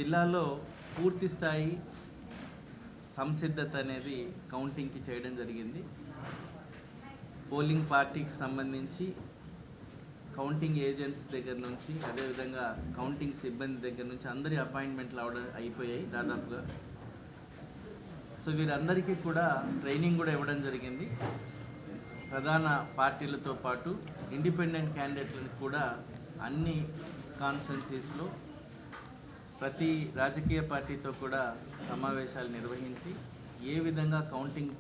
జిల్లాలో పూర్తి స్థాయి సంసిద్ధత అనేది కౌంటింగ్కి చేయడం జరిగింది. పోలింగ్ పార్టీకి సంబంధించి కౌంటింగ్ ఏజెంట్స్ దగ్గర నుంచి, అదేవిధంగా కౌంటింగ్ సిబ్బంది దగ్గర నుంచి అందరి అపాయింట్మెంట్లు అయిపోయాయి దాదాపుగా. సో వీరందరికీ కూడా ట్రైనింగ్ కూడా ఇవ్వడం జరిగింది. ప్రధాన పార్టీలతో పాటు ఇండిపెండెంట్ క్యాండిడేట్లను కూడా అన్ని కాన్స్టిట్యున్సీస్లో ప్రతి రాజకీయ పార్టీతో కూడా సమావేశాలు నిర్వహించి ఏ విధంగా కౌంటింగ్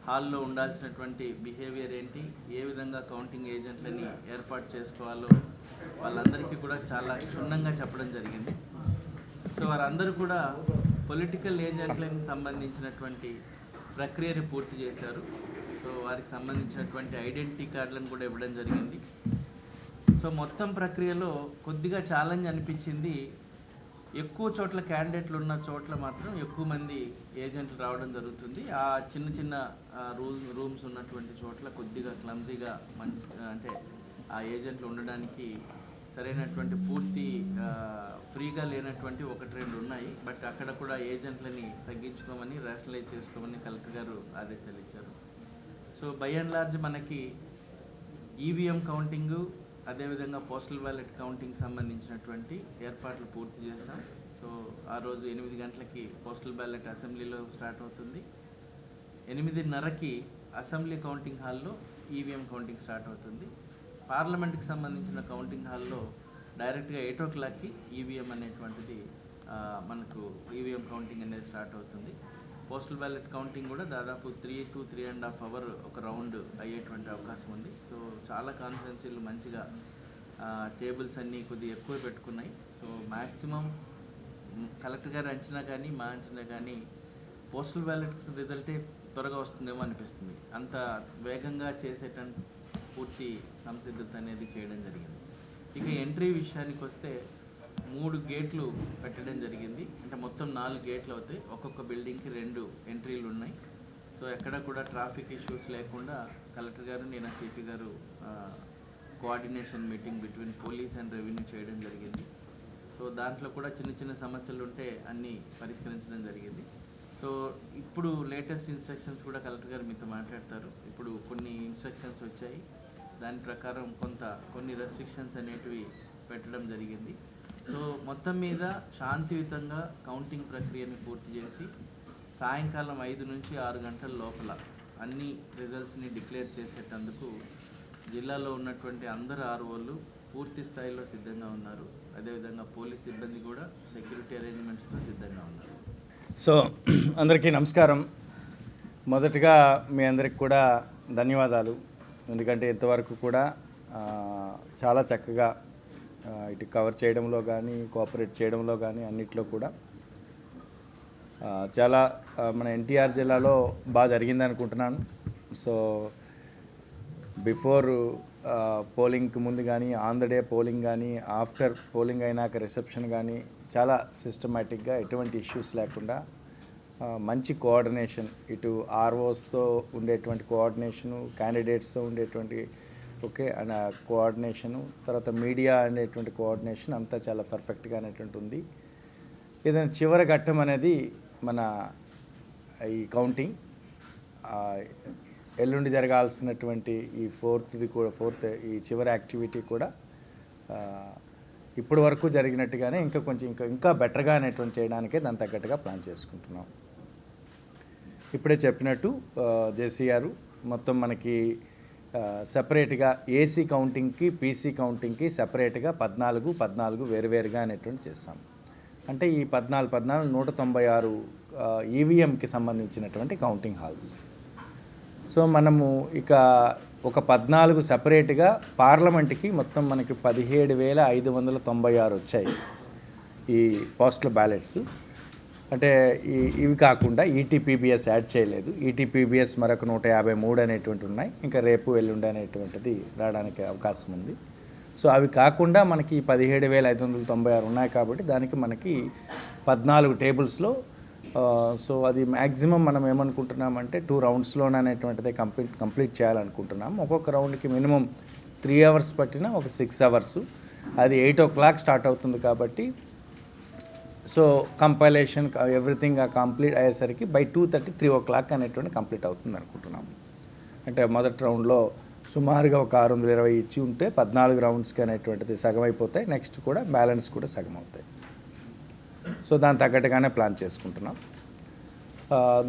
హాల్లో ఉండాల్సినటువంటి బిహేవియర్ ఏంటి, ఏ విధంగా కౌంటింగ్ ఏజెంట్లని ఏర్పాటు చేసుకోవాలో వాళ్ళందరికీ కూడా చాలా క్షుణ్ణంగా చెప్పడం జరిగింది. సో వారందరూ కూడా పొలిటికల్ ఏజెంట్లకు సంబంధించినటువంటి ప్రక్రియని పూర్తి చేశారు. సో వారికి సంబంధించినటువంటి ఐడెంటిటీ కార్డులను కూడా ఇవ్వడం జరిగింది. సో మొత్తం ప్రక్రియలో కొద్దిగా ఛాలెంజ్ అనిపించింది. ఎక్కువ చోట్ల క్యాండిడేట్లు ఉన్న చోట్ల మాత్రం ఎక్కువ మంది ఏజెంట్లు రావడం జరుగుతుంది. ఆ చిన్న చిన్న రూమ్స్ ఉన్నటువంటి చోట్ల కొద్దిగా క్లమ్జీగా అంటే ఆ ఏజెంట్లు ఉండడానికి సరైనటువంటి పూర్తి ఫ్రీగా లేనటువంటి 1-2 ఉన్నాయి. బట్ అక్కడ కూడా ఏజెంట్లని తగ్గించుకోమని, రేషనలైజ్ చేసుకోమని కలెక్టర్ గారు ఆదేశాలు ఇచ్చారు. సో బై అండ్ లార్జ్ మనకి ఈవీఎం కౌంటింగు, అదేవిధంగా పోస్టల్ బ్యాలెట్ కౌంటింగ్ సంబంధించినటువంటి ఏర్పాట్లు పూర్తి చేశాం. సో ఆ రోజు 8 గంటలకి పోస్టల్ బ్యాలెట్ అసెంబ్లీలో స్టార్ట్ అవుతుంది. 8:30కి అసెంబ్లీ కౌంటింగ్ హాల్లో ఈవీఎం కౌంటింగ్ స్టార్ట్ అవుతుంది. పార్లమెంట్కి సంబంధించిన కౌంటింగ్ హాల్లో డైరెక్ట్గా 8 o'clockకి ఈవీఎం అనేటువంటిది మనకు ఈవీఎం కౌంటింగ్ అనేది స్టార్ట్ అవుతుంది. పోస్టల్ బ్యాలెట్ కౌంటింగ్ కూడా దాదాపు 3 to 3.5 hours ఒక రౌండ్ అయ్యేటువంటి అవకాశం ఉంది. సో చాలా కాన్స్టిట్యున్సీలు మంచిగా టేబుల్స్ అన్నీ కొద్దిగా ఎక్కువ పెట్టుకున్నాయి. సో మ్యాక్సిమం కలెక్టర్ గారు అంచనా కానీ మా అంచనా కానీ పోస్టల్ బ్యాలెట్ రిజల్టే త్వరగా వస్తుందేమో అనిపిస్తుంది. అంత వేగంగా చేసేటంత పూర్తి సంసిద్ధత అనేది చేయడం జరిగింది. ఇక ఎంట్రీ విషయానికి వస్తే 3 గేట్లు పెట్టడం జరిగింది. అంటే మొత్తం 4 గేట్లు అవుతాయి. ఒక్కొక్క బిల్డింగ్కి 2 ఎంట్రీలు ఉన్నాయి. సో ఎక్కడ కూడా ట్రాఫిక్ ఇష్యూస్ లేకుండా కలెక్టర్ గారు, నేను సిపి గారు coordination meeting between police and revenue చేయడం జరిగింది. సో దాంట్లో కూడా చిన్న చిన్న సమస్యలు ఉంటే అన్నీ పరిష్కరించడం జరిగింది. సో ఇప్పుడు లేటెస్ట్ ఇన్స్ట్రక్షన్స్ కూడా కలెక్టర్ గారు మీతో మాట్లాడతారు. ఇప్పుడు కొన్ని ఇన్స్ట్రక్షన్స్ వచ్చాయి. దాని ప్రకారం కొన్ని రెస్ట్రిక్షన్స్ అనేటివి పెట్టడం జరిగింది. సో మొత్తం మీద శాంతియుతంగా కౌంటింగ్ ప్రక్రియని పూర్తి చేసి సాయంకాలం 5 నుంచి 6 గంటల లోపల అన్ని రిజల్ట్స్ని డిక్లేర్ చేసేటందుకు జిల్లాలో ఉన్నటువంటి అందరు ఆర్ఓలు పూర్తి స్థాయిలో సిద్ధంగా ఉన్నారు. అదేవిధంగా పోలీస్ సిబ్బంది కూడా సెక్యూరిటీ అరేంజ్మెంట్స్తో సిద్ధంగా ఉన్నారు. సో అందరికీ నమస్కారం. మొదటగా మీ అందరికి కూడా ధన్యవాదాలు. ఎందుకంటే ఇంతవరకు కూడా చాలా చక్కగా ఇటు కవర్ చేయడంలో కానీ, కోఆపరేట్ చేయడంలో కానీ అన్నిట్లో కూడా చాలా మన ఎన్టీఆర్ జిల్లాలో బాగా జరిగింది అనుకుంటున్నాను. సో బిఫోర్ పోలింగ్కి ముందు కానీ, ఆన్ ద డే పోలింగ్ కానీ, ఆఫ్టర్ పోలింగ్ అయినాక రిసెప్షన్ కానీ చాలా సిస్టమేటిక్గా ఎటువంటి ఇష్యూస్ లేకుండా మంచి కోఆర్డినేషన్, ఇటు ఆర్ఓస్తో ఉండేటువంటి కోఆర్డినేషను, క్యాండిడేట్స్తో ఉండేటువంటి అండ్ కోఆర్డినేషను, తర్వాత మీడియా అనేటువంటి కోఆర్డినేషన్ అంతా చాలా పర్ఫెక్ట్గా అనేటువంటి ఉంది. ఏదైనా చివరి ఘట్టం అనేది మన ఈ కౌంటింగ్ ఎల్లుండి జరగాల్సినటువంటి ఈ ఫోర్త్ ఈ చివరి యాక్టివిటీ కూడా ఇప్పటి వరకు జరిగినట్టుగానే ఇంకా బెటర్గా అనేటువంటి చేయడానికే దాని తగ్గట్టుగా ప్లాన్ చేసుకుంటున్నాం. ఇప్పుడే చెప్పినట్టు జేసీ గారు మొత్తం మనకి సెపరేట్గా ఏసీ కౌంటింగ్కి, పీసీ కౌంటింగ్కి సెపరేట్గా 14 వేరువేరుగా అనేటువంటి చేస్తాం. అంటే ఈ 14 196 ఈవీఎంకి సంబంధించినటువంటి కౌంటింగ్ హాల్స్. సో మనము ఇక ఒక 14 సెపరేట్గా పార్లమెంట్కి మొత్తం మనకి 17,596 వచ్చాయి ఈ పోస్టల్ బ్యాలెట్స్. అంటే ఇవి కాకుండా ఈటీపీబీఎస్ యాడ్ చేయలేదు. ఈటీపీబీఎస్ మరొక 153 అనేటువంటి ఉన్నాయి. ఇంకా రేపు ఎల్లుండి అనేటువంటిది రావడానికి అవకాశం ఉంది. సో అవి కాకుండా మనకి 17,596 ఉన్నాయి కాబట్టి దానికి మనకి 14 టేబుల్స్లో సో అది మ్యాక్సిమం మనం ఏమనుకుంటున్నామంటే 2 roundsలోనే అనేటువంటిదే కంప్లీట్ చేయాలనుకుంటున్నాం. ఒక్కొక్క రౌండ్కి మినిమం 3 hours పట్టినా ఒక 6 hours. అది 8 o'clock స్టార్ట్ అవుతుంది కాబట్టి సో కంపైలేషన్ ఎవ్రీథింగ్ కంప్లీట్ అయ్యేసరికి బై 2:30 3 o'clock అనేటువంటి కంప్లీట్ అవుతుంది అనుకుంటున్నాము. అంటే మొదటి రౌండ్లో సుమారుగా ఒక 620 ఇచ్చి ఉంటే 14 రౌండ్స్కి అనేటువంటిది సగం అయిపోతాయి. నెక్స్ట్ కూడా బ్యాలెన్స్ కూడా సగం అవుతాయి. సో దాని తగ్గట్టుగానే ప్లాన్ చేసుకుంటున్నాం.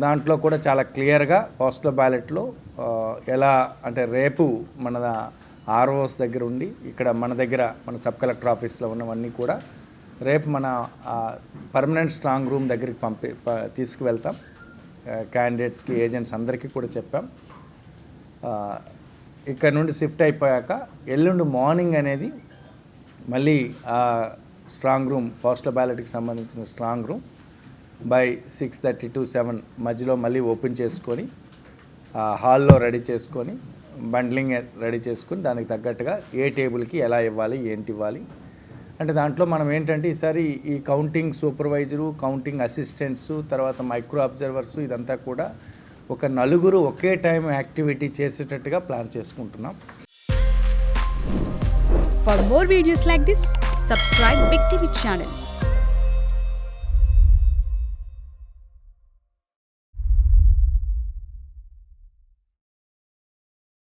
దాంట్లో కూడా చాలా క్లియర్గా పోస్టల్ బ్యాలెట్లో ఎలా అంటే రేపు మన ఆర్ఓస్ దగ్గర ఉండి ఇక్కడ మన దగ్గర మన సబ్ కలెక్టర్ ఆఫీస్లో ఉన్నవన్నీ కూడా రేపు మన పర్మనెంట్ స్ట్రాంగ్ రూమ్ దగ్గరికి తీసుకువెళ్తాం. క్యాండిడేట్స్కి ఏజెంట్స్ అందరికీ కూడా చెప్పాం. ఇక్కడ నుండి షిఫ్ట్ అయిపోయాక ఎల్లుండి మార్నింగ్ అనేది మళ్ళీ స్ట్రాంగ్ రూమ్ పోస్టల్ బ్యాలెట్కి సంబంధించిన స్ట్రాంగ్ రూమ్ బై 6:30 to 7 మధ్యలో మళ్ళీ ఓపెన్ చేసుకొని హాల్లో రెడీ చేసుకొని బండ్లింగ్ రెడీ చేసుకొని దానికి తగ్గట్టుగా ఏ టేబుల్కి ఎలా ఇవ్వాలి ఏంటి ఇవ్వాలి అంటే దాంట్లో మనం ఏంటంటే ఈసారి ఈ కౌంటింగ్ సూపర్వైజరు, కౌంటింగ్ అసిస్టెంట్స్, తర్వాత మైక్రో అబ్జర్వర్స్ ఇదంతా కూడా ఒక నలుగురు ఒకే టైం యాక్టివిటీ చేసేటట్టుగా ప్లాన్ చేసుకుంటున్నాం. For more videos like this, subscribe Big TV channel.